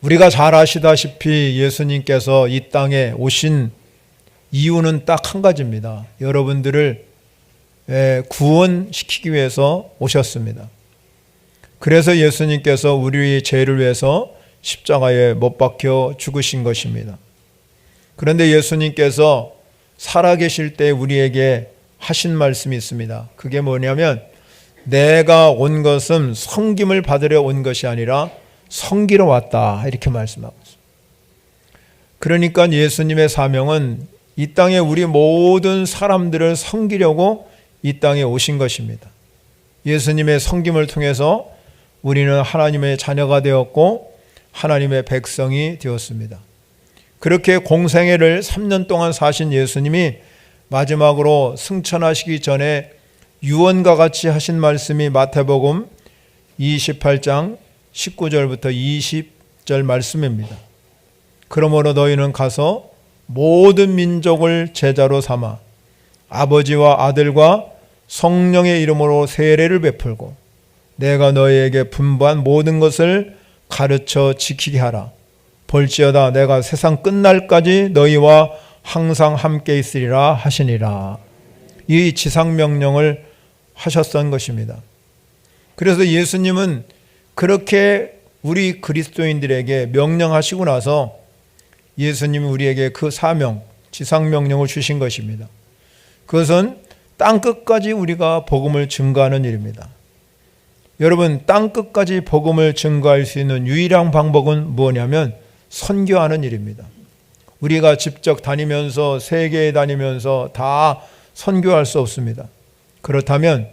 우리가 잘 아시다시피 예수님께서 이 땅에 오신 이유는 딱 한 가지입니다. 여러분들을 구원시키기 위해서 오셨습니다. 그래서 예수님께서 우리의 죄를 위해서 십자가에 못 박혀 죽으신 것입니다. 그런데 예수님께서 살아계실 때 우리에게 하신 말씀이 있습니다. 그게 뭐냐면 내가 온 것은 섬김을 받으려 온 것이 아니라 섬기러 왔다, 이렇게 말씀하고 있습니다. 그러니까 예수님의 사명은 이 땅에 우리 모든 사람들을 섬기려고 이 땅에 오신 것입니다. 예수님의 섬김을 통해서 우리는 하나님의 자녀가 되었고 하나님의 백성이 되었습니다. 그렇게 공생애를 3년 동안 사신 예수님이 마지막으로 승천하시기 전에 유언과 같이 하신 말씀이 마태복음 28장 19절부터 20절 말씀입니다. 그러므로 너희는 가서 모든 민족을 제자로 삼아 아버지와 아들과 성령의 이름으로 세례를 베풀고 내가 너희에게 분부한 모든 것을 가르쳐 지키게 하라. 볼지어다 내가 세상 끝날까지 너희와 항상 함께 있으리라 하시니라. 이 지상명령을 하셨던 것입니다. 그래서 예수님은 그렇게 우리 그리스도인들에게 명령하시고 나서 예수님이 우리에게 그 사명, 지상명령을 주신 것입니다. 그것은 땅끝까지 우리가 복음을 증거하는 일입니다. 여러분, 땅끝까지 복음을 증거할 수 있는 유일한 방법은 뭐냐면 선교하는 일입니다. 우리가 직접 다니면서 세계에 다니면서 다 선교할 수 없습니다. 그렇다면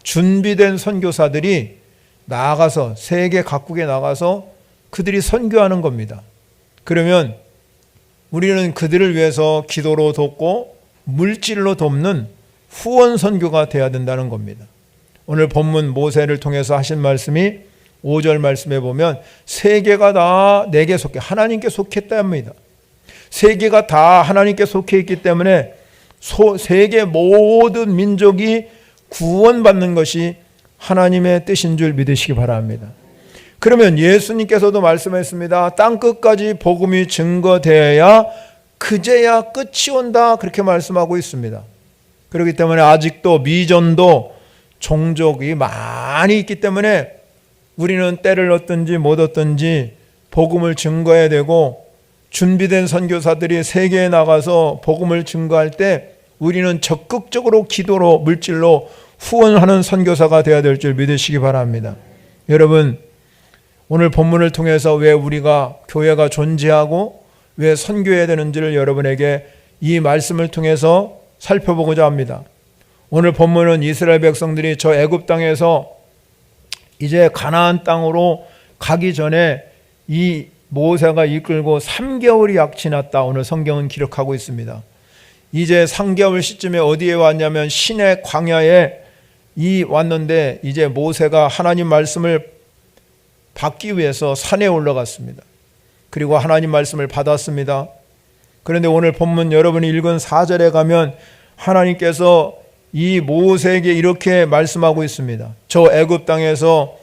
준비된 선교사들이 나가서 세계 각국에 나가서 그들이 선교하는 겁니다. 그러면 우리는 그들을 위해서 기도로 돕고 물질로 돕는 후원 선교가 되어야 된다는 겁니다. 오늘 본문 모세를 통해서 하신 말씀이 5절 말씀에 보면 세계가 다 내게 속해 하나님께 속했다 합니다. 세계가 다 하나님께 속해 있기 때문에 세계 모든 민족이 구원받는 것이 하나님의 뜻인 줄 믿으시기 바랍니다. 그러면 예수님께서도 말씀했습니다. 땅끝까지 복음이 증거되어야 그제야 끝이 온다, 그렇게 말씀하고 있습니다. 그렇기 때문에 아직도 미전도 종족이 많이 있기 때문에 우리는 때를 얻든지 못 얻든지 복음을 증거해야 되고, 준비된 선교사들이 세계에 나가서 복음을 증거할 때 우리는 적극적으로 기도로 물질로 후원하는 선교사가 되어야 될 줄 믿으시기 바랍니다. 여러분, 오늘 본문을 통해서 왜 우리가 교회가 존재하고 왜 선교해야 되는지를 여러분에게 이 말씀을 통해서 살펴보고자 합니다. 오늘 본문은 이스라엘 백성들이 저 애굽 땅에서 이제 가나안 땅으로 가기 전에 이 모세가 이끌고 3개월이 약 지났다, 오늘 성경은 기록하고 있습니다. 이제 3개월 시점에 어디에 왔냐면 시내 광야에 왔는데 이제 모세가 하나님 말씀을 받기 위해서 산에 올라갔습니다. 그리고 하나님 말씀을 받았습니다. 그런데 오늘 본문 여러분이 읽은 4절에 가면 하나님께서 이 모세에게 이렇게 말씀하고 있습니다. 저 애굽 땅에서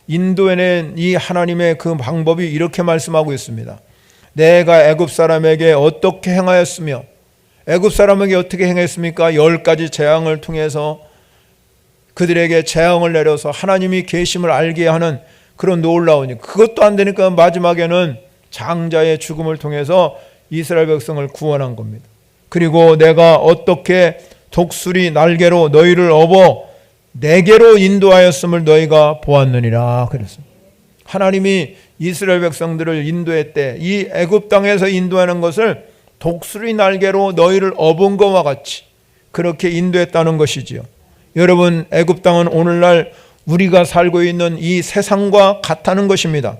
인도해낸 이 하나님의 그 방법이 이렇게 말씀하고 있습니다. 내가 애굽 사람에게 어떻게 행하였으며, 애굽 사람에게 어떻게 행했습니까? 10가지 재앙을 통해서 그들에게 재앙을 내려서 하나님이 계심을 알게 하는 그런 놀라운, 그것도 안 되니까 마지막에는 장자의 죽음을 통해서 이스라엘 백성을 구원한 겁니다. 그리고 내가 어떻게 독수리 날개로 너희를 업어 내게로 인도하였음을 너희가 보았느니라 그랬습니다. 하나님이 이스라엘 백성들을 인도했대. 이 애굽 땅에서 인도하는 것을 독수리 날개로 너희를 업은 것과 같이 그렇게 인도했다는 것이지요. 여러분, 애굽 땅은 오늘날 우리가 살고 있는 이 세상과 같다는 것입니다.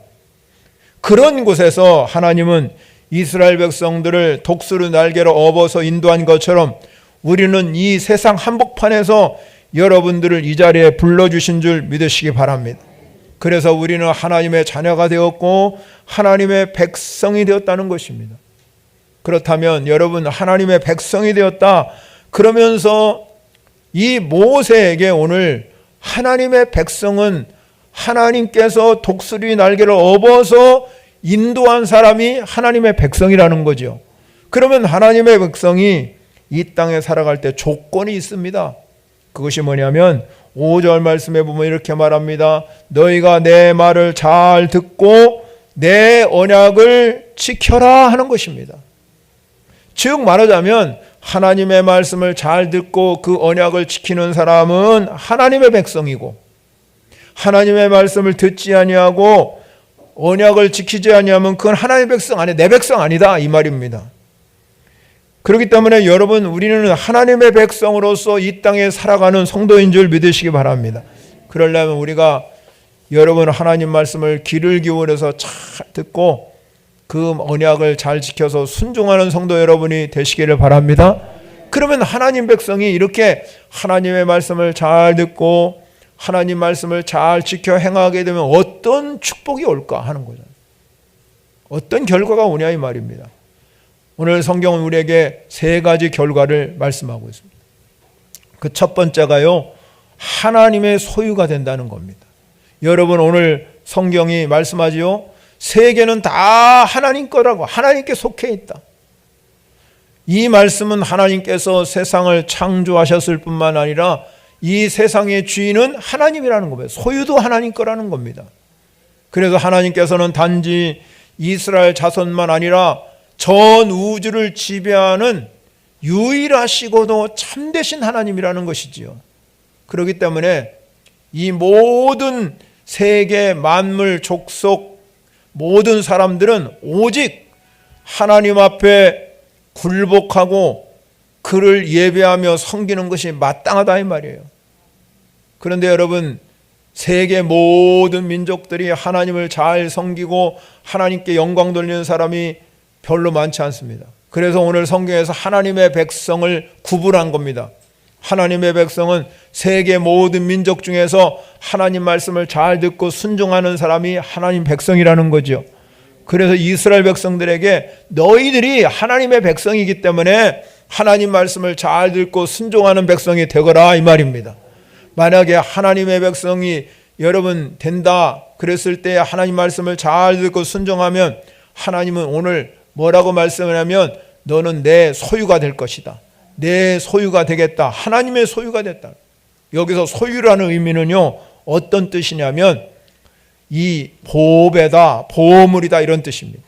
그런 곳에서 하나님은 이스라엘 백성들을 독수리 날개로 업어서 인도한 것처럼 우리는 이 세상 한복판에서 여러분들을 이 자리에 불러주신 줄 믿으시기 바랍니다. 그래서 우리는 하나님의 자녀가 되었고 하나님의 백성이 되었다는 것입니다. 그렇다면 여러분, 하나님의 백성이 되었다 그러면서 이 모세에게 오늘 하나님의 백성은 하나님께서 독수리 날개를 업어서 인도한 사람이 하나님의 백성이라는 거죠. 그러면 하나님의 백성이 이 땅에 살아갈 때 조건이 있습니다. 그것이 뭐냐면 5절 말씀에 보면 이렇게 말합니다. 너희가 내 말을 잘 듣고 내 언약을 지켜라 하는 것입니다. 즉 말하자면 하나님의 말씀을 잘 듣고 그 언약을 지키는 사람은 하나님의 백성이고, 하나님의 말씀을 듣지 아니하고 언약을 지키지 아니하면 그건 하나님의 백성 아니야, 내 백성 아니다 이 말입니다. 그렇기 때문에 여러분, 우리는 하나님의 백성으로서 이 땅에 살아가는 성도인 줄 믿으시기 바랍니다. 그러려면 우리가 여러분 하나님 말씀을 귀를 기울여서 잘 듣고 그 언약을 잘 지켜서 순종하는 성도 여러분이 되시기를 바랍니다. 그러면 하나님 백성이 이렇게 하나님의 말씀을 잘 듣고 하나님 말씀을 잘 지켜 행하게 되면 어떤 축복이 올까 하는 거죠. 어떤 결과가 오냐 이 말입니다. 오늘 성경은 우리에게 세 가지 결과를 말씀하고 있습니다. 그 첫 번째가요, 하나님의 소유가 된다는 겁니다. 여러분, 오늘 성경이 말씀하지요, 세계는 다 하나님 거라고, 하나님께 속해 있다. 이 말씀은 하나님께서 세상을 창조하셨을 뿐만 아니라 이 세상의 주인은 하나님이라는 겁니다. 소유도 하나님 거라는 겁니다. 그래서 하나님께서는 단지 이스라엘 자손만 아니라 전 우주를 지배하는 유일하시고도 참되신 하나님이라는 것이지요. 그렇기 때문에 이 모든 세계 만물 족속 모든 사람들은 오직 하나님 앞에 굴복하고 그를 예배하며 섬기는 것이 마땅하다 이 말이에요. 그런데 여러분, 세계 모든 민족들이 하나님을 잘 섬기고 하나님께 영광 돌리는 사람이 별로 많지 않습니다. 그래서 오늘 성경에서 하나님의 백성을 구분한 겁니다. 하나님의 백성은 세계 모든 민족 중에서 하나님 말씀을 잘 듣고 순종하는 사람이 하나님 백성이라는 거죠. 그래서 이스라엘 백성들에게 너희들이 하나님의 백성이기 때문에 하나님 말씀을 잘 듣고 순종하는 백성이 되거라 이 말입니다. 만약에 하나님의 백성이 여러분 된다 그랬을 때 하나님 말씀을 잘 듣고 순종하면 하나님은 오늘 뭐라고 말씀을 하면 너는 내 소유가 될 것이다. 내 소유가 되겠다. 하나님의 소유가 됐다. 여기서 소유라는 의미는요, 어떤 뜻이냐면 이 보배다, 보물이다 이런 뜻입니다.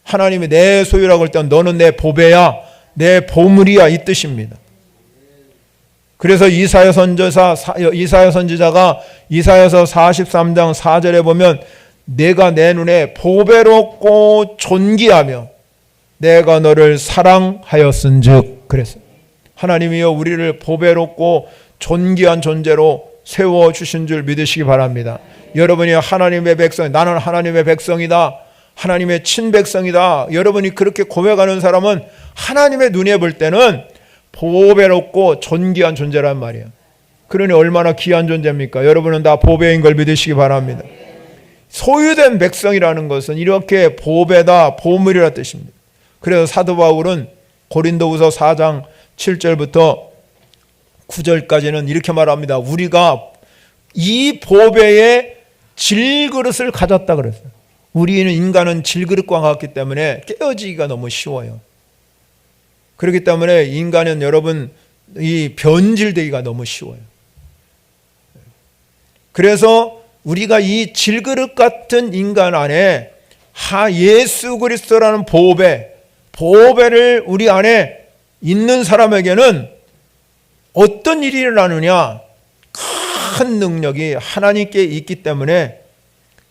하나님이 내 소유라고 할 때 너는 내 보배야, 내 보물이야 이 뜻입니다. 그래서 이사야 선지자가 이사야서 43장 4절에 보면 내가 내 눈에 보배롭고 존귀하며 내가 너를 사랑하였은즉 그랬어요. 하나님이여 우리를 보배롭고 존귀한 존재로 세워주신 줄 믿으시기 바랍니다. 여러분이 하나님의 백성, 나는 하나님의 백성이다, 하나님의 친백성이다, 여러분이 그렇게 고백하는 사람은 하나님의 눈에 볼 때는 보배롭고 존귀한 존재란 말이에요. 그러니 얼마나 귀한 존재입니까? 여러분은 다 보배인 걸 믿으시기 바랍니다. 소유된 백성이라는 것은 이렇게 보배다, 보물이라 뜻입니다. 그래서 사도 바울은 고린도후서 4장 7절부터 9절까지는 이렇게 말합니다. 우리가 이 보배의 질그릇을 가졌다 그랬어요. 우리는 인간은 질그릇과 같기 때문에 깨어지기가 너무 쉬워요. 그렇기 때문에 인간은 여러분 이 변질되기가 너무 쉬워요. 그래서 우리가 이 질그릇 같은 인간 안에 예수 그리스도라는 보배를 우리 안에 있는 사람에게는 어떤 일이 일어나느냐, 큰 능력이 하나님께 있기 때문에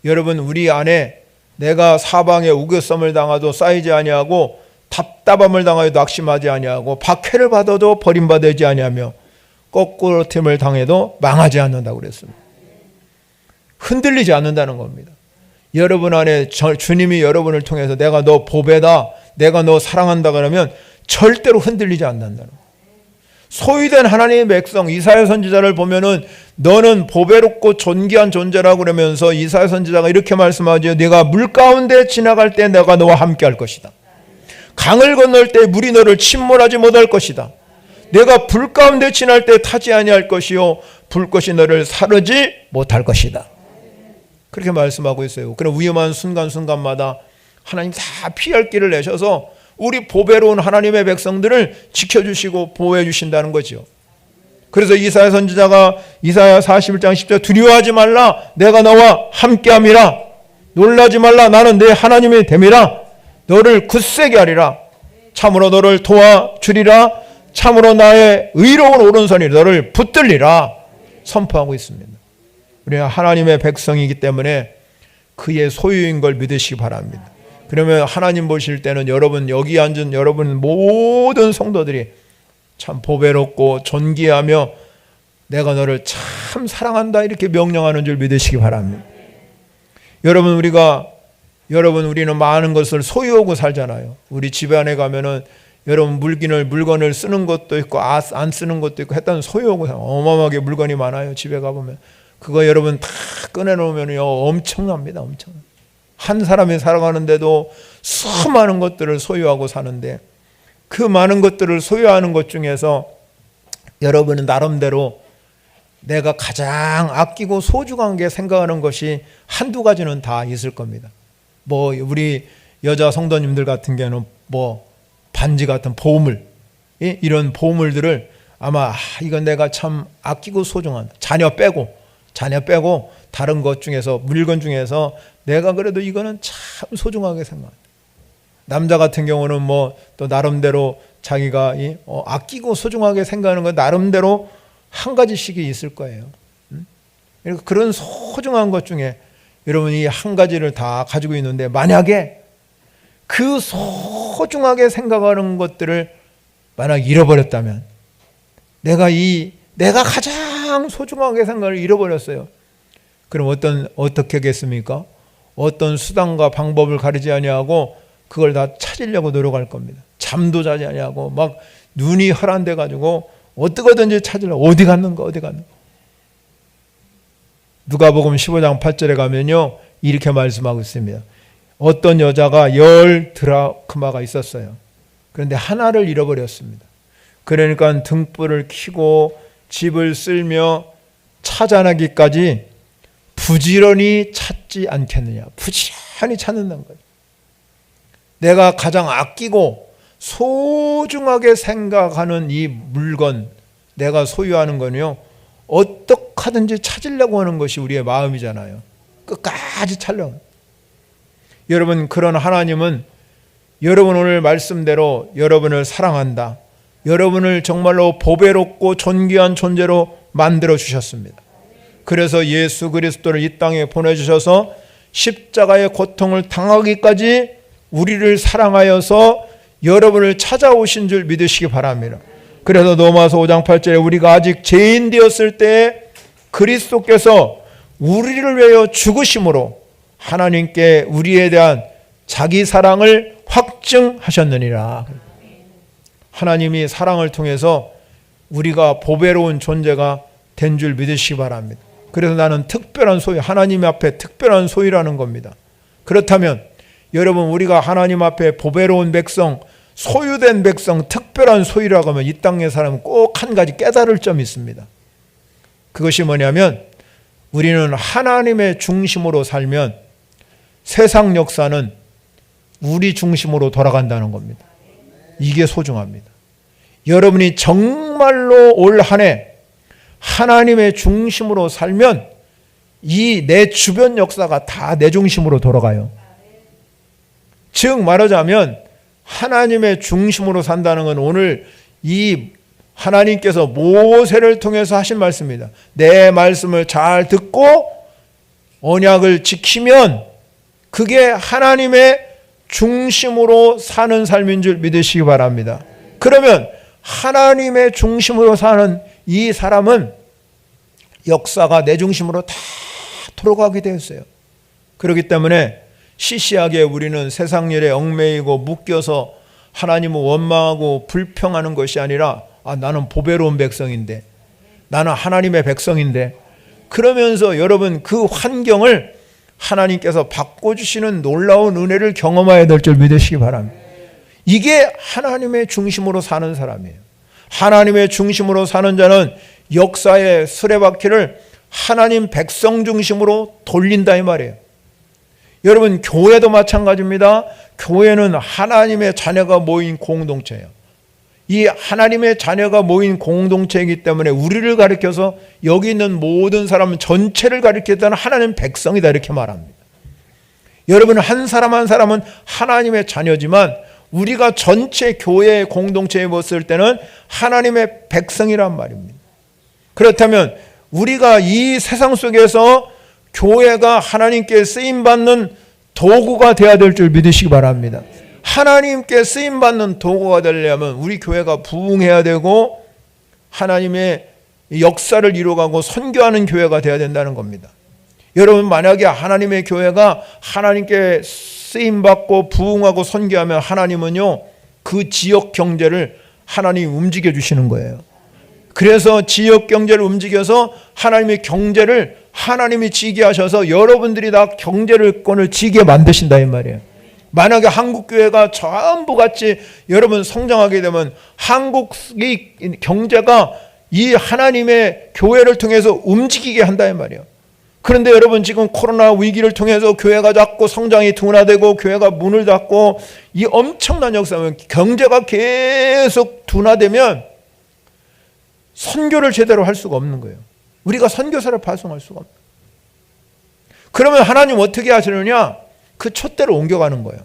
여러분 우리 안에 내가 사방에 우겨썸을 당하도 쌓이지 아니하고 답답함을 당하여도 낙심하지 아니하고 박해를 받아도 버림받지 아니하며 거꾸로 틈을 당해도 망하지 않는다고 그랬습니다. 흔들리지 않는다는 겁니다. 여러분 안에 주님이 여러분을 통해서 내가 너 보배다, 내가 너 사랑한다 그러면 절대로 흔들리지 않는다는 거예요. 소유된 하나님의 백성 이사야 선지자를 보면은 너는 보배롭고 존귀한 존재라고 그러면서 이사야 선지자가 이렇게 말씀하죠. 네가 물 가운데 지나갈 때 내가 너와 함께 할 것이다. 강을 건널 때 물이 너를 침몰하지 못할 것이다. 내가 불 가운데 지날 때 타지 아니할 것이요 불꽃이 너를 사르지 못할 것이다. 그렇게 말씀하고 있어요. 그런 위험한 순간순간마다 하나님 다 피할 길을 내셔서 우리 보배로운 하나님의 백성들을 지켜주시고 보호해 주신다는 거죠. 그래서 이사야 선지자가 이사야 41장 10절 두려워하지 말라 내가 너와 함께함이라 놀라지 말라 나는 내 하나님이 됨이라 너를 굳세게 하리라 참으로 너를 도와주리라 참으로 나의 의로운 오른손이 너를 붙들리라 선포하고 있습니다. 우리가 하나님의 백성이기 때문에 그의 소유인 걸 믿으시기 바랍니다. 그러면 하나님 보실 때는 여러분 여기 앉은 여러분 모든 성도들이 참 보배롭고 존귀하며 내가 너를 참 사랑한다 이렇게 명령하는 줄 믿으시기 바랍니다. 여러분 우리는 많은 것을 소유하고 살잖아요. 우리 집안에 가면은 여러분 물건을 쓰는 것도 있고 안 쓰는 것도 있고 했다는 소유하고 어마어마하게 물건이 많아요. 집에 가보면 그거 여러분 다 꺼내놓으면요 엄청납니다. 한 사람이 살아가는데도 수많은 것들을 소유하고 사는데 그 많은 것들을 소유하는 것 중에서 여러분은 나름대로 내가 가장 아끼고 소중한 게 생각하는 것이 한두 가지는 다 있을 겁니다. 뭐 우리 여자 성도님들 같은 경우는 뭐 반지 같은 보물 이런 보물들을 아마 이건 내가 참 아끼고 소중한 자녀 빼고 다른 것 중에서 물건 중에서 내가 그래도 이거는 참 소중하게 생각합니다. 남자 같은 경우는 뭐 또 나름대로 자기가 아끼고 소중하게 생각하는 건 나름대로 한 가지씩이 있을 거예요. 그런 소중한 것 중에 여러분이 한 가지를 다 가지고 있는데 만약에 그 소중하게 생각하는 것들을 만약 잃어버렸다면 내가 가장 소중하게 생각을 잃어버렸어요. 그럼 어떻게 하겠습니까? 어떤 수단과 방법을 가리지 아니하고 그걸 다 찾으려고 노력할 겁니다. 잠도 자지 아니하고 막 눈이 혈안돼 가지고 어떻게든지 찾으려고 어디 갔는가. 누가복음 15장 8절에 가면요 이렇게 말씀하고 있습니다. 어떤 여자가 10 드라크마가 있었어요. 그런데 하나를 잃어버렸습니다. 그러니까 등불을 켜고 집을 쓸며 찾아나기까지 부지런히 찾지 않겠느냐. 부지런히 찾는다는 거예요. 내가 가장 아끼고 소중하게 생각하는 이 물건, 내가 소유하는 거는요, 어떻게 하든지 찾으려고 하는 것이 우리의 마음이잖아요. 끝까지 찾려고. 여러분, 그런 하나님은 여러분 오늘 말씀대로 여러분을 사랑한다. 여러분을 정말로 보배롭고 존귀한 존재로 만들어 주셨습니다. 그래서 예수 그리스도를 이 땅에 보내주셔서 십자가의 고통을 당하기까지 우리를 사랑하여서 여러분을 찾아오신 줄 믿으시기 바랍니다. 그래서 로마서 5장 8절에 우리가 아직 죄인 되었을 때 그리스도께서 우리를 위하여 죽으심으로 하나님께 우리에 대한 자기 사랑을 확증하셨느니라. 하나님이 사랑을 통해서 우리가 보배로운 존재가 된 줄 믿으시기 바랍니다. 그래서 나는 특별한 소유, 하나님 앞에 특별한 소유라는 겁니다. 그렇다면 여러분 우리가 하나님 앞에 보배로운 백성, 소유된 백성, 특별한 소유라고 하면 이 땅의 사람은 꼭 한 가지 깨달을 점이 있습니다. 그것이 뭐냐면 우리는 하나님의 중심으로 살면 세상 역사는 우리 중심으로 돌아간다는 겁니다. 이게 소중합니다. 여러분이 정말로 올 한 해 하나님의 중심으로 살면 이 내 주변 역사가 다 내 중심으로 돌아가요. 즉 말하자면 하나님의 중심으로 산다는 건 오늘 이 하나님께서 모세를 통해서 하신 말씀입니다. 내 말씀을 잘 듣고 언약을 지키면 그게 하나님의 중심으로 사는 삶인 줄 믿으시기 바랍니다. 그러면 하나님의 중심으로 사는 이 사람은 역사가 내 중심으로 다 돌아가게 되었어요. 그렇기 때문에 시시하게 우리는 세상 일에 얽매이고 묶여서 하나님을 원망하고 불평하는 것이 아니라 나는 보배로운 백성인데, 나는 하나님의 백성인데, 그러면서 여러분 그 환경을 하나님께서 바꿔주시는 놀라운 은혜를 경험해야 될 줄 믿으시기 바랍니다. 이게 하나님의 중심으로 사는 사람이에요. 하나님의 중심으로 사는 자는 역사의 수레바퀴를 하나님 백성 중심으로 돌린다 이 말이에요. 여러분, 교회도 마찬가지입니다. 교회는 하나님의 자녀가 모인 공동체예요. 이 하나님의 자녀가 모인 공동체이기 때문에 우리를 가리켜서 여기 있는 모든 사람은 전체를 가리켰다는 하나님 백성이다 이렇게 말합니다. 여러분, 한 사람 한 사람은 하나님의 자녀지만 우리가 전체 교회의 공동체에 봤을 때는 하나님의 백성이란 말입니다. 그렇다면 우리가 이 세상 속에서 교회가 하나님께 쓰임받는 도구가 되어야 될 줄 믿으시기 바랍니다. 하나님께 쓰임받는 도구가 되려면 우리 교회가 부흥해야 되고 하나님의 역사를 이루어가고 선교하는 교회가 되어야 된다는 겁니다. 여러분, 만약에 하나님의 교회가 하나님께 쓰임받고 부흥하고 선교하면 하나님은요, 그 지역 경제를 하나님이 움직여 주시는 거예요. 그래서 지역 경제를 움직여서 하나님의 경제를 하나님이 지게 하셔서 여러분들이 다 경제권을 지게 만드신다 이 말이에요. 만약에 한국교회가 전부 같이 여러분 성장하게 되면 한국의 경제가 이 하나님의 교회를 통해서 움직이게 한다 이 말이에요. 그런데 여러분, 지금 코로나 위기를 통해서 교회가 자꾸 성장이 둔화되고 교회가 문을 닫고 이 엄청난 역사면 경제가 계속 둔화되면 선교를 제대로 할 수가 없는 거예요. 우리가 선교사를 발송할 수가 없는 거예요. 그러면 하나님 어떻게 하시느냐? 그 촛대로 옮겨가는 거예요.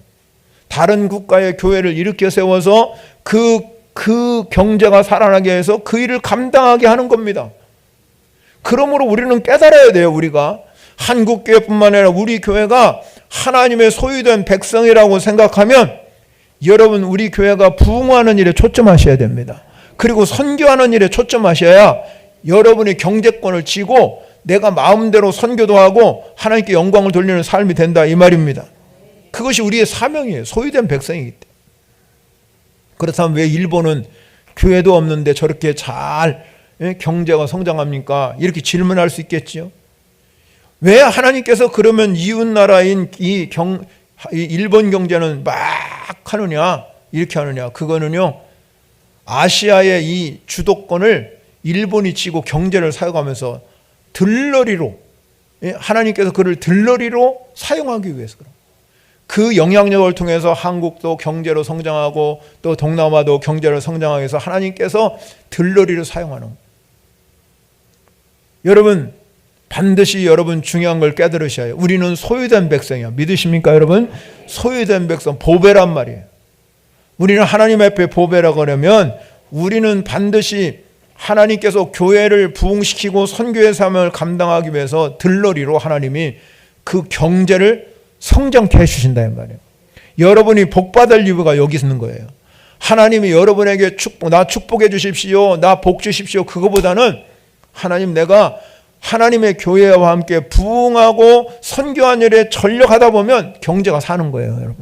다른 국가의 교회를 일으켜 세워서 그 경제가 살아나게 해서 그 일을 감당하게 하는 겁니다. 그러므로 우리는 깨달아야 돼요. 우리가 한국교회뿐만 아니라 우리 교회가 하나님의 소유된 백성이라고 생각하면 여러분, 우리 교회가 부흥하는 일에 초점하셔야 됩니다. 그리고 선교하는 일에 초점하셔야 여러분이 경제권을 쥐고 내가 마음대로 선교도 하고 하나님께 영광을 돌리는 삶이 된다 이 말입니다. 그것이 우리의 사명이에요. 소유된 백성이기 때문에. 그렇다면 왜 일본은 교회도 없는데 저렇게 잘 경제가 성장합니까? 이렇게 질문할 수 있겠지요. 왜 하나님께서 그러면 이웃 나라인 이 일본 경제는 막 하느냐, 이렇게 하느냐? 그거는요, 아시아의 이 주도권을 일본이 쥐고 경제를 사용하면서 들러리로, 하나님께서 그를 들러리로 사용하기 위해서 그런, 그 영향력을 통해서 한국도 경제로 성장하고 또 동남아도 경제를 성장하기 위해서 하나님께서 들러리로 사용하는 거예요. 여러분, 반드시 여러분 중요한 걸 깨달으셔야 해요. 우리는 소유된 백성이야. 믿으십니까 여러분? 소유된 백성, 보배란 말이에요. 우리는 하나님 앞에 보배라고 하려면 우리는 반드시 하나님께서 교회를 부흥시키고 선교의 사명을 감당하기 위해서 들러리로 하나님이 그 경제를 성장케 해주신다 이 말이에요. 여러분이 복받을 이유가 여기 있는 거예요. 하나님이 여러분에게 나 축복해 주십시오, 나 복 주십시오, 그거보다는 하나님, 내가 하나님의 교회와 함께 부흥하고 선교한 일에 전력하다 보면 경제가 사는 거예요 여러분.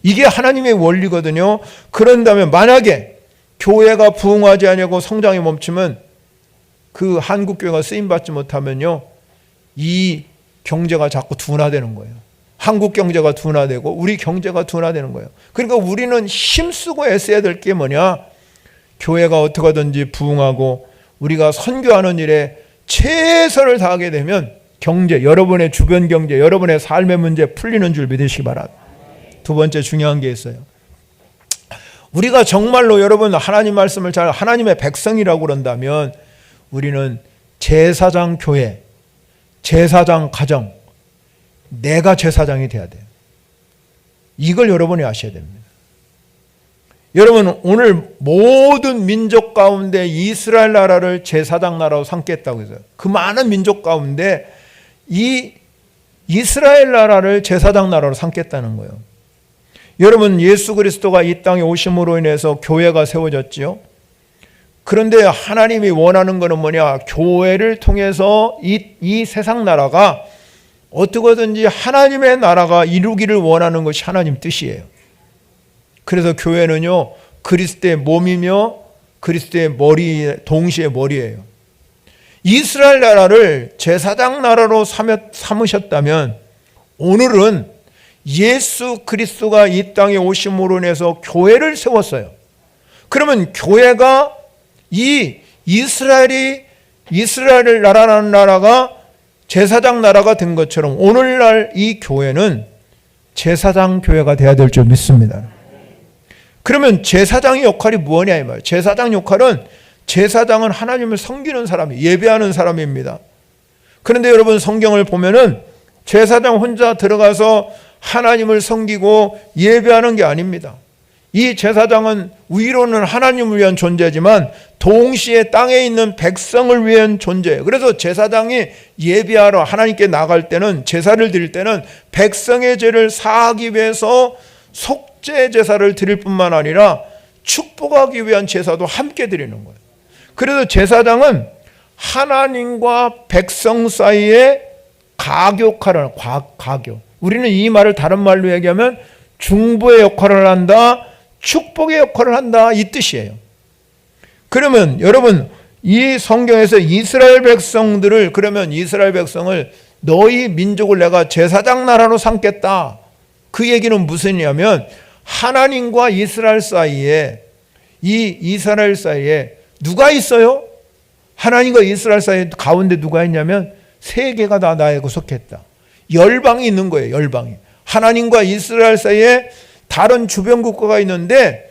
이게 하나님의 원리거든요. 그런다면 만약에 교회가 부흥하지 않고 성장이 멈추면 그 한국교회가 쓰임받지 못하면요, 이 경제가 자꾸 둔화되는 거예요. 한국 경제가 둔화되고 우리 경제가 둔화되는 거예요. 그러니까 우리는 힘쓰고 애써야 될 게 뭐냐? 교회가 어떻게 하든지 부흥하고 우리가 선교하는 일에 최선을 다하게 되면 경제, 여러분의 주변 경제, 여러분의 삶의 문제 풀리는 줄 믿으시기 바랍니다. 두 번째 중요한 게 있어요. 우리가 정말로 여러분 하나님 말씀을 잘 하나님의 백성이라고 그런다면 우리는 제사장 교회, 제사장 가정, 내가 제사장이 돼야 돼요. 이걸 여러분이 아셔야 됩니다. 여러분, 오늘 모든 민족 가운데 이스라엘 나라를 제사장 나라로 삼겠다고 해서요. 그 많은 민족 가운데 이 이스라엘 나라를 제사장 나라로 삼겠다는 거예요. 여러분, 예수 그리스도가 이 땅에 오심으로 인해서 교회가 세워졌지요. 그런데 하나님이 원하는 것은 뭐냐? 교회를 통해서 이 세상 나라가 어떻게든지 하나님의 나라가 이루기를 원하는 것이 하나님 뜻이에요. 그래서 교회는요, 그리스도의 몸이며 그리스도의 머리, 동시에 머리예요. 이스라엘 나라를 제사장 나라로 삼으셨다면 오늘은 예수 그리스도가 이 땅에 오심으로 인해서 교회를 세웠어요. 그러면 교회가 이 이스라엘이 이스라엘 나라라는 나라가 제사장 나라가 된 것처럼 오늘날 이 교회는 제사장 교회가 돼야 될 줄 믿습니다. 그러면 제사장의 역할이 뭐냐 이 말이에요. 제사장은 하나님을 섬기는 사람이, 예배하는 사람입니다. 그런데 여러분 성경을 보면은 제사장 혼자 들어가서 하나님을 섬기고 예배하는 게 아닙니다. 이 제사장은 위로는 하나님을 위한 존재지만 동시에 땅에 있는 백성을 위한 존재예요. 그래서 제사장이 예배하러 하나님께 나갈 때는, 제사를 드릴 때는 백성의 죄를 사하기 위해서 속죄 제사를 드릴 뿐만 아니라 축복하기 위한 제사도 함께 드리는 거예요. 그래서 제사장은 하나님과 백성 사이에 가교 역할을 하는, 가교. 우리는 이 말을 다른 말로 얘기하면 중보의 역할을 한다, 축복의 역할을 한다, 이 뜻이에요. 그러면 여러분, 이 성경에서 이스라엘 백성들을, 그러면 이스라엘 백성을 너희 민족을 내가 제사장 나라로 삼겠다, 그 얘기는 무슨이냐면 하나님과 이스라엘 사이에, 이스라엘 사이에 누가 있어요? 하나님과 이스라엘 사이 가운데 누가 있냐면 세계가 다 나에 속했다. 열방이 있는 거예요. 열방이. 하나님과 이스라엘 사이에 다른 주변 국가가 있는데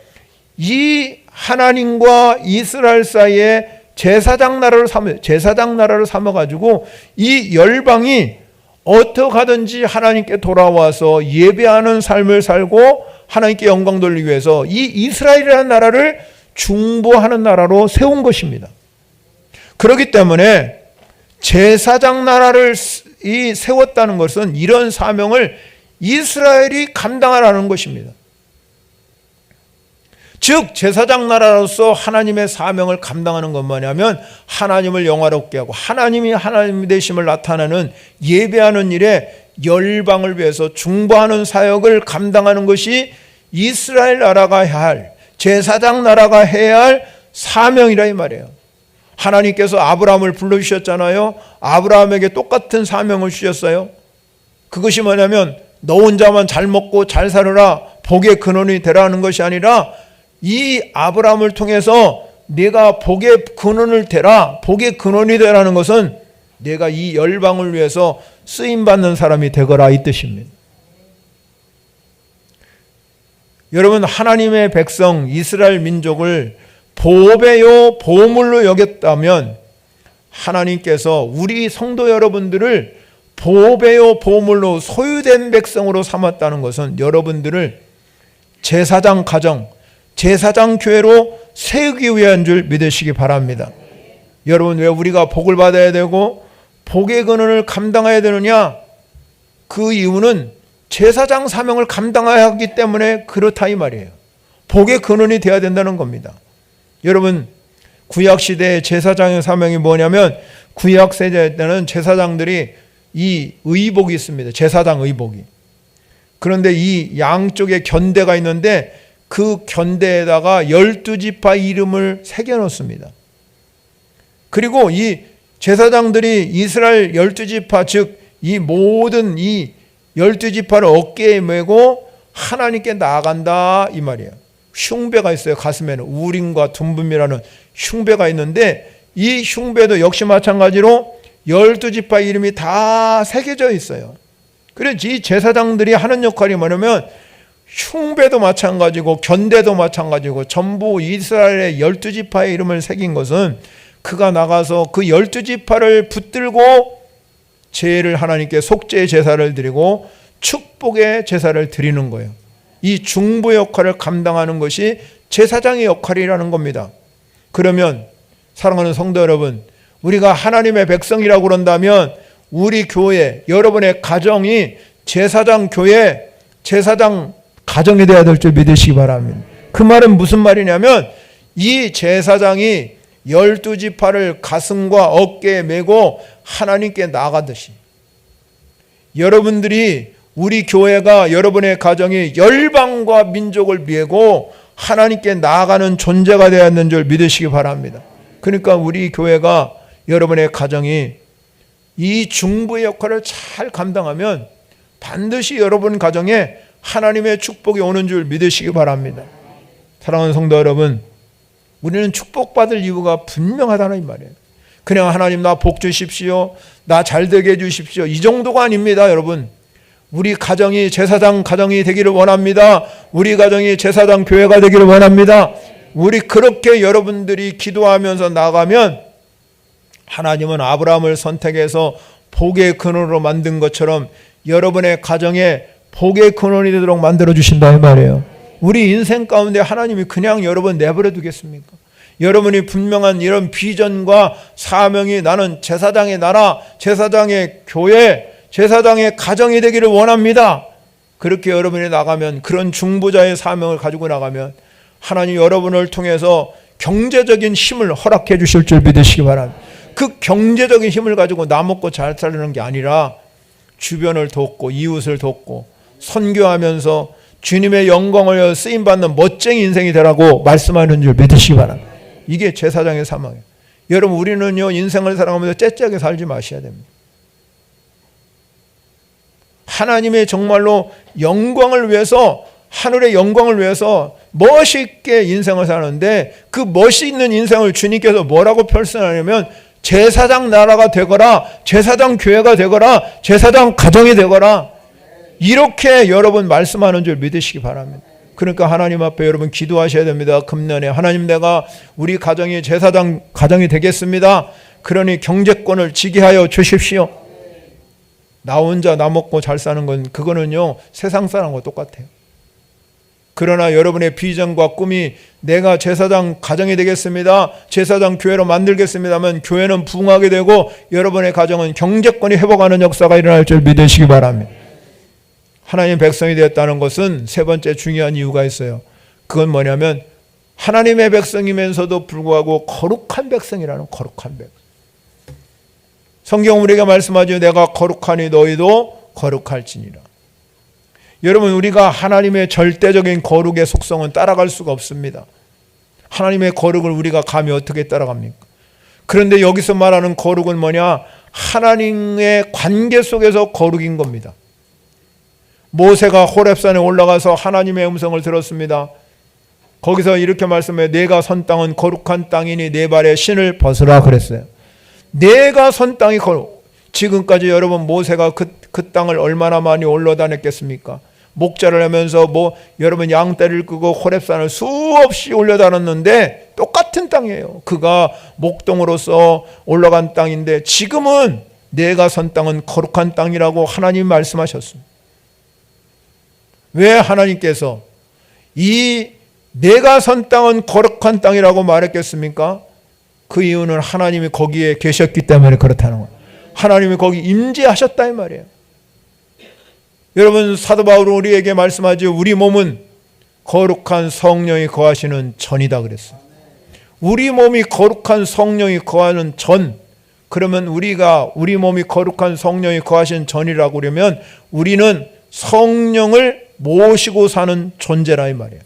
이 하나님과 이스라엘 사이에 제사장 나라를 삼아가지고 이 열방이 어떻게 하든지 하나님께 돌아와서 예배하는 삶을 살고 하나님께 영광 돌리기 위해서 이 이스라엘이라는 나라를 중보하는 나라로 세운 것입니다. 그렇기 때문에 제사장 나라를 세웠다는 것은 이런 사명을 이스라엘이 감당하라는 것입니다. 즉 제사장 나라로서 하나님의 사명을 감당하는 건 뭐냐면 하나님을 영화롭게 하고 하나님이 하나님 되심을 나타내는 예배하는 일에 열방을 위해서 중보하는 사역을 감당하는 것이 이스라엘 나라가 해야 할, 제사장 나라가 해야 할 사명이라 이 말이에요. 하나님께서 아브라함을 불러주셨잖아요. 아브라함에게 똑같은 사명을 주셨어요. 그것이 뭐냐면 너 혼자만 잘 먹고 잘 살아라, 복의 근원이 되라는 것이 아니라 이 아브라함을 통해서 내가 복의 근원을 되라, 복의 근원이 되라는 것은 내가 이 열방을 위해서 쓰임받는 사람이 되거라, 이 뜻입니다. 여러분, 하나님의 백성 이스라엘 민족을 보배요 보물로 여겼다면 하나님께서 우리 성도 여러분들을 보배요 보물로 소유된 백성으로 삼았다는 것은 여러분들을 제사장 가정, 제사장 교회로 세우기 위한 줄 믿으시기 바랍니다. 여러분, 왜 우리가 복을 받아야 되고 복의 근원을 감당해야 되느냐? 그 이유는 제사장 사명을 감당해야 하기 때문에 그렇다 이 말이에요. 복의 근원이 되어야 된다는 겁니다. 여러분, 구약시대의 제사장의 사명이 뭐냐면 구약세대 때는 제사장들이 이 의복이 있습니다. 제사장 의복이. 그런데 이 양쪽에 견대가 있는데 그 견대에다가 12지파 이름을 새겨놓습니다. 그리고 이 제사장들이 이스라엘 12지파, 즉 이 모든 이 12지파를 어깨에 메고 하나님께 나아간다 이 말이에요. 흉배가 있어요. 가슴에는 우림과 둠붐이라는 흉배가 있는데 이 흉배도 역시 마찬가지로 12지파 이름이 다 새겨져 있어요. 그래서 이 제사장들이 하는 역할이 뭐냐면 흉배도 마찬가지고 견대도 마찬가지고 전부 이스라엘의 12지파의 이름을 새긴 것은 그가 나가서 그 12지파를 붙들고 제를 하나님께 속죄의 제사를 드리고 축복의 제사를 드리는 거예요. 이 중보 역할을 감당하는 것이 제사장의 역할이라는 겁니다. 그러면 사랑하는 성도 여러분, 우리가 하나님의 백성이라고 그런다면 우리 교회, 여러분의 가정이 제사장 교회, 제사장 가정이 되어야 될 줄 믿으시기 바랍니다. 그 말은 무슨 말이냐면 이 제사장이 12지파를 가슴과 어깨에 메고 하나님께 나가듯이 여러분들이, 우리 교회가, 여러분의 가정이 열방과 민족을 메고 하나님께 나아가는 존재가 되어야 하는 줄 믿으시기 바랍니다. 그러니까 우리 교회가, 여러분의 가정이 이 중보의 역할을 잘 감당하면 반드시 여러분 가정에 하나님의 축복이 오는 줄 믿으시기 바랍니다. 사랑하는 성도 여러분, 우리는 축복받을 이유가 분명하다는 말이에요. 그냥 하나님 나 복 주십시오, 나 잘되게 해주십시오, 이 정도가 아닙니다. 여러분, 우리 가정이 제사장 가정이 되기를 원합니다. 우리 가정이 제사장 교회가 되기를 원합니다. 우리 그렇게 여러분들이 기도하면서 나가면 하나님은 아브라함을 선택해서 복의 근원으로 만든 것처럼 여러분의 가정에 복의 근원이 되도록 만들어 주신다 이 말이에요. 우리 인생 가운데 하나님이 그냥 여러분 내버려 두겠습니까? 여러분이 분명한 이런 비전과 사명이 나는 제사장의 나라, 제사장의 교회, 제사장의 가정이 되기를 원합니다. 그렇게 여러분이 나가면, 그런 중보자의 사명을 가지고 나가면 하나님 여러분을 통해서 경제적인 힘을 허락해 주실 줄 믿으시기 바랍니다. 그 경제적인 힘을 가지고 나 먹고 잘 살려는 게 아니라 주변을 돕고 이웃을 돕고 선교하면서 주님의 영광을 쓰임받는 멋쟁이 인생이 되라고 말씀하는 줄 믿으시기 바랍니다. 이게 제사장의 사명이에요. 여러분, 우리는요 인생을 살아가면서 째째하게 살지 마셔야 됩니다. 하나님의 정말로 영광을 위해서, 하늘의 영광을 위해서 멋있게 인생을 사는데, 그 멋있는 인생을 주님께서 뭐라고 표현하냐면 제사장 나라가 되거라, 제사장 교회가 되거라, 제사장 가정이 되거라, 이렇게 여러분 말씀하는 줄 믿으시기 바랍니다. 그러니까 하나님 앞에 여러분 기도하셔야 됩니다. 금년에 하나님, 내가 우리 가정이 제사장 가정이 되겠습니다. 그러니 경제권을 지게 하여 주십시오. 나 혼자 나 먹고 잘 사는 건, 그거는요 세상 사람과 똑같아요. 그러나 여러분의 비전과 꿈이 내가 제사장 가정이 되겠습니다, 제사장 교회로 만들겠습니다 하면 교회는 부흥하게 되고 여러분의 가정은 경제권이 회복하는 역사가 일어날 줄 믿으시기 바랍니다. 하나님의 백성이 되었다는 것은 세 번째 중요한 이유가 있어요. 그건 뭐냐면 하나님의 백성이면서도 불구하고 거룩한 백성이라는, 거룩한 백성. 성경 우리에게 말씀하죠. 내가 거룩하니 너희도 거룩할지니라. 여러분, 우리가 하나님의 절대적인 거룩의 속성은 따라갈 수가 없습니다. 하나님의 거룩을 우리가 감히 어떻게 따라갑니까? 그런데 여기서 말하는 거룩은 뭐냐? 하나님의 관계 속에서 거룩인 겁니다. 모세가 호렙산에 올라가서 하나님의 음성을 들었습니다. 거기서 이렇게 말씀해요. 내가 선 땅은 거룩한 땅이니 내 발에 신을 벗으라 그랬어요. 내가 선 땅이 거룩. 지금까지 여러분, 모세가 그 땅을 얼마나 많이 올라다녔겠습니까? 목자를 하면서 여러분 양떼를 끄고 호렙산을 수없이 올려다녔는데 똑같은 땅이에요. 그가 목동으로서 올라간 땅인데 지금은 내가 선 땅은 거룩한 땅이라고 하나님 말씀하셨습니다. 왜 하나님께서 이 내가 선 땅은 거룩한 땅이라고 말했겠습니까? 그 이유는 하나님이 거기에 계셨기 때문에 그렇다는 거예요. 하나님이 거기 임재하셨다 이 말이에요. 여러분, 사도 바울은 우리에게 말씀하죠. 우리 몸은 거룩한 성령이 거하시는 전이다 그랬어요. 우리 몸이 거룩한 성령이 거하는 전. 그러면 우리 몸이 거룩한 성령이 거하시는 전이라고 그러면 우리는 성령을 모시고 사는 존재라 이 말이에요.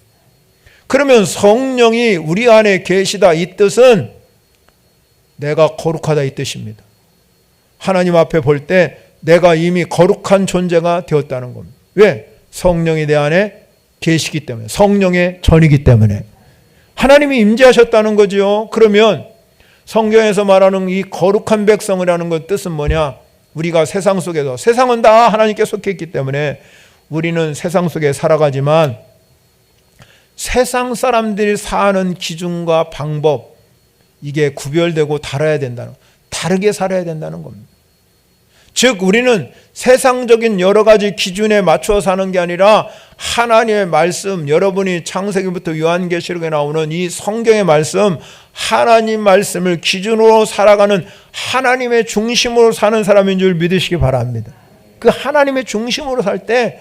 그러면 성령이 우리 안에 계시다 이 뜻은 내가 거룩하다 이 뜻입니다. 하나님 앞에 볼 때 내가 이미 거룩한 존재가 되었다는 겁니다. 왜? 성령이 내 안에 계시기 때문에, 성령의 전이기 때문에 하나님이 임재하셨다는 거죠. 그러면 성경에서 말하는 이 거룩한 백성이라는 것 뜻은 뭐냐? 우리가 세상 속에서, 세상은 다 하나님께 속해 있기 때문에 우리는 세상 속에 살아가지만 세상 사람들이 사는 기준과 방법, 이게 구별되고 다르게 살아야 된다는 겁니다. 즉 우리는 세상적인 여러 가지 기준에 맞춰 사는 게 아니라 하나님의 말씀, 여러분이 창세기부터 요한계시록에 나오는 이 성경의 말씀, 하나님 말씀을 기준으로 살아가는 하나님의 중심으로 사는 사람인 줄 믿으시기 바랍니다. 그 하나님의 중심으로 살 때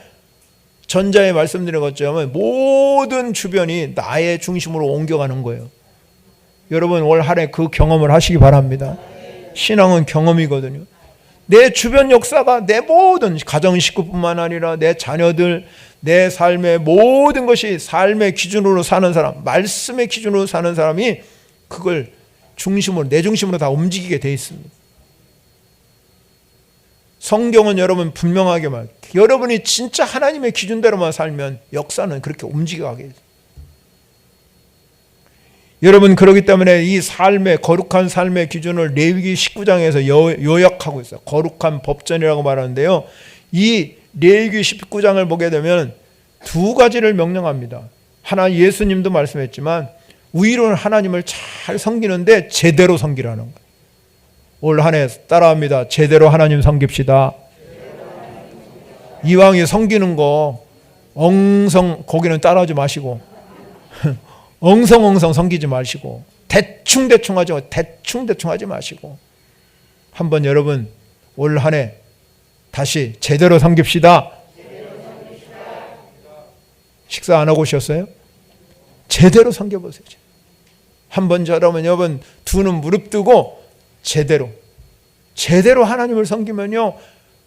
전자에 말씀드린 것처럼 모든 주변이 나의 중심으로 옮겨가는 거예요. 여러분 올 한 해 그 경험을 하시기 바랍니다. 신앙은 경험이거든요. 내 주변 역사가 내 모든 가정 식구뿐만 아니라 내 자녀들, 내 삶의 모든 것이 삶의 기준으로 사는 사람, 말씀의 기준으로 사는 사람이 그걸 중심으로, 내 중심으로 다 움직이게 돼 있습니다. 성경은 여러분 분명하게 말해요. 여러분이 진짜 하나님의 기준대로만 살면 역사는 그렇게 움직여가게 해요. 여러분, 그렇기 때문에 이 삶의 거룩한 삶의 기준을 레위기 19장에서 요약하고 있어요. 거룩한 법전이라고 말하는데요. 이 레위기 19장을 보게 되면 두 가지를 명령합니다. 하나, 예수님도 말씀했지만 의로운 하나님을 잘 섬기는데 제대로 섬기라는 거예요. 올 한 해 따라합니다. 제대로 하나님 섬깁시다. 이왕에 섬기는 거 거기는 따라하지 마시고 엉성엉성 섬기지 마시고 대충대충 하지 마시고 한번 여러분 올 한 해 다시 제대로 섬깁시다. 식사 안 하고 오셨어요? 제대로 섬겨보세요. 한번 여러분 두 눈 무릎 뜨고 제대로 하나님을 섬기면요,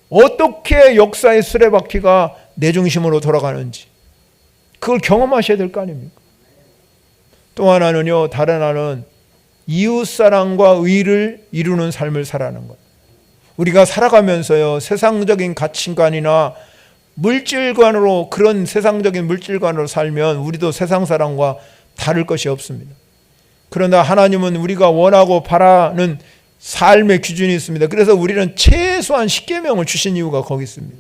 어떻게 역사의 수레바퀴가 내 중심으로 돌아가는지 그걸 경험하셔야 될 거 아닙니까? 또 하나는요, 다른 하나는 이웃사랑과 의를 이루는 삶을 살아가는 거예요. 우리가 살아가면서요, 세상적인 가치관이나 물질관으로, 그런 세상적인 물질관으로 살면 우리도 세상 사람과 다를 것이 없습니다. 그러나 하나님은 우리가 원하고 바라는 삶의 기준이 있습니다. 그래서 우리는 최소한 10계명을 주신 이유가 거기 있습니다.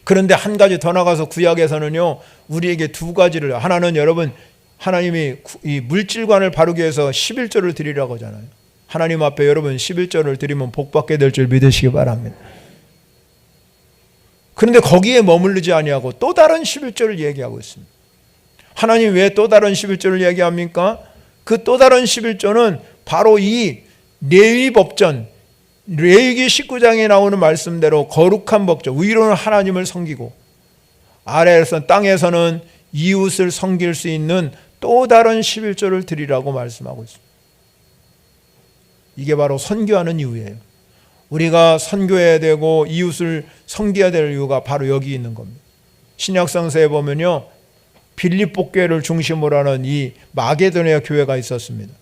그런데 한 가지 더 나가서 구약에서는요, 우리에게 두 가지를, 하나는 여러분, 하나님이 이 물질관을 바르기 위해서 11조를 드리라고 하잖아요. 하나님 앞에 여러분 11조를 드리면 복받게 될 줄 믿으시기 바랍니다. 그런데 거기에 머무르지 아니하고 또 다른 11조를 얘기하고 있습니다. 하나님 왜 또 다른 11조를 얘기합니까? 그 또 다른 11조는 바로 이 레위법전, 레위기 19장에 나오는 말씀대로 거룩한 법전, 위로는 하나님을 섬기고 아래에서 땅에서는 이웃을 섬길 수 있는 또 다른 11조를 드리라고 말씀하고 있습니다. 이게 바로 선교하는 이유예요. 우리가 선교해야 되고 이웃을 섬겨야 될 이유가 바로 여기 있는 겁니다. 신약성서에 보면요, 빌립보 교회를 중심으로 하는 이 마게도냐 교회가 있었습니다.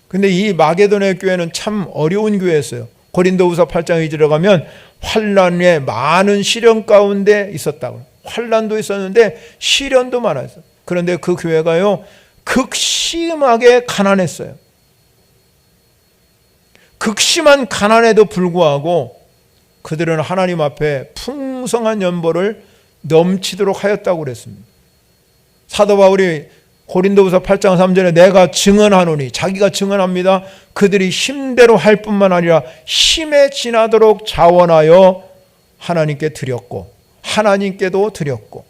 근데 이 마게도냐 교회는 참 어려운 교회였어요. 고린도후서 8장에 들어가면 환난의 많은 시련 가운데 있었다고. 환난도 있었는데 시련도 많았어요. 그런데 그 교회가요, 극심하게 가난했어요. 극심한 가난에도 불구하고 그들은 하나님 앞에 풍성한 연보를 넘치도록 하였다고 그랬습니다. 사도 바울이 고린도후서 8장 3절에 내가 증언하노니, 자기가 증언합니다. 그들이 힘대로 할 뿐만 아니라 힘에 지나도록 자원하여 하나님께 드렸고 하나님께도 드렸고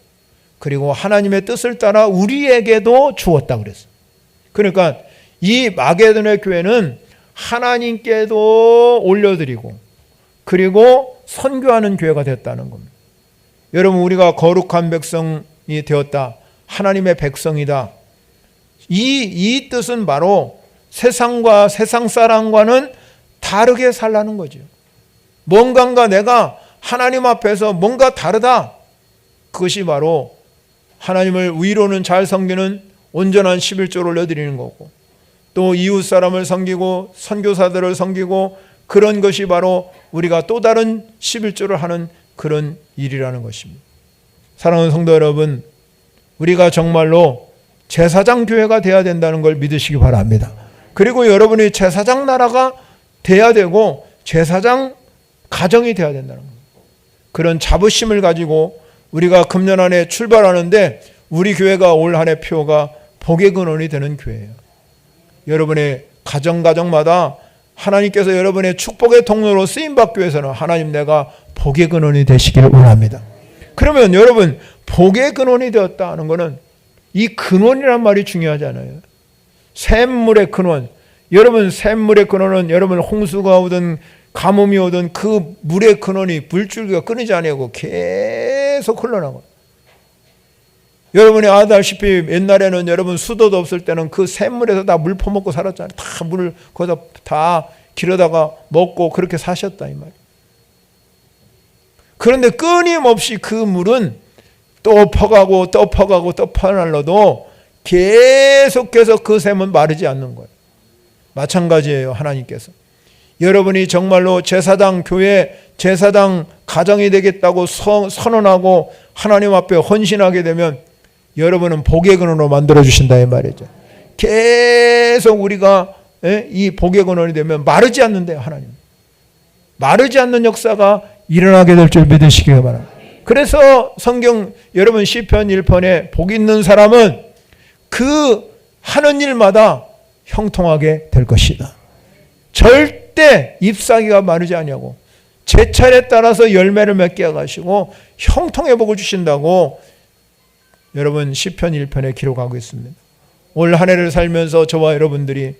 그리고 하나님의 뜻을 따라 우리에게도 주었다고 그랬어요. 그러니까 이 마게도냐 교회는 하나님께도 올려드리고 그리고 선교하는 교회가 됐다는 겁니다. 여러분, 우리가 거룩한 백성이 되었다, 하나님의 백성이다, 이 뜻은 바로 세상과 세상 사람과는 다르게 살라는 거죠. 뭔가 내가 하나님 앞에서 뭔가 다르다, 그것이 바로 하나님을 위로는 잘 섬기는 온전한 11조를 올려드리는 거고, 또 이웃 사람을 섬기고 선교사들을 섬기고, 그런 것이 바로 우리가 또 다른 11조를 하는 그런 일이라는 것입니다. 사랑하는 성도 여러분, 우리가 정말로 제사장 교회가 돼야 된다는 걸 믿으시기 바랍니다. 그리고 여러분이 제사장 나라가 돼야 되고 제사장 가정이 돼야 된다는 겁니다. 그런 자부심을 가지고 우리가 금년 한 해 출발하는데 우리 교회가 올 한 해 표가 복의 근원이 되는 교회예요. 여러분의 가정마다 하나님께서 여러분의 축복의 통로로 쓰임받기 위해서는 하나님, 내가 복의 근원이 되시기를 원합니다. 그러면 여러분, 복의 근원이 되었다는 것은 이 근원이란 말이 중요하잖아요. 샘물의 근원. 여러분, 샘물의 근원은 여러분 홍수가 오든 가뭄이 오든 그 물의 근원이 물줄기가 끊이지 아니하고 계속 흘러나가요. 여러분이 아다시피 옛날에는 여러분 수도도 없을 때는 그 샘물에서 다 물 퍼먹고 살았잖아요. 다 물을 거기다 다 길어다가 먹고 그렇게 사셨다 이 말이에요. 그런데 끊임없이 그 물은 또 퍼가고 또 퍼가고 또 퍼날러도 계속해서 그 샘은 마르지 않는 거예요. 마찬가지예요. 하나님께서 여러분이 정말로 제사장 교회, 제사장 가정이 되겠다고 선언하고 하나님 앞에 헌신하게 되면 여러분은 복의 근원으로 만들어주신다 이 말이죠. 계속 우리가 이 복의 근원이 되면 마르지 않는데요. 하나님 마르지 않는 역사가 일어나게 될 줄 믿으시기 바랍니다. 그래서 성경 여러분 시편 1편에 복 있는 사람은 그 하는 일마다 형통하게 될 것이다. 절대 잎사귀가 마르지 아니하고 제철에 따라서 열매를 맺게 하시고 형통의 복을 주신다고 여러분 시편 1편에 기록하고 있습니다. 올 한 해를 살면서 저와 여러분들이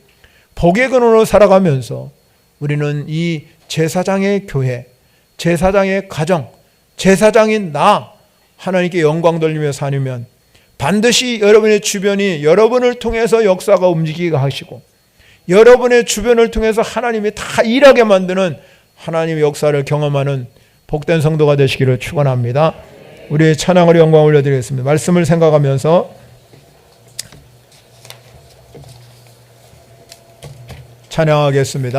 복의 근원으로 살아가면서 우리는 이 제사장의 교회, 제사장의 가정, 제사장인 나 하나님께 영광 돌리며 사면 반드시 여러분의 주변이 여러분을 통해서 역사가 움직이게 하시고 여러분의 주변을 통해서 하나님이 다 일하게 만드는 하나님의 역사를 경험하는 복된 성도가 되시기를 축원합니다. 우리의 찬양으로 영광 올려드리겠습니다. 말씀을 생각하면서 찬양하겠습니다.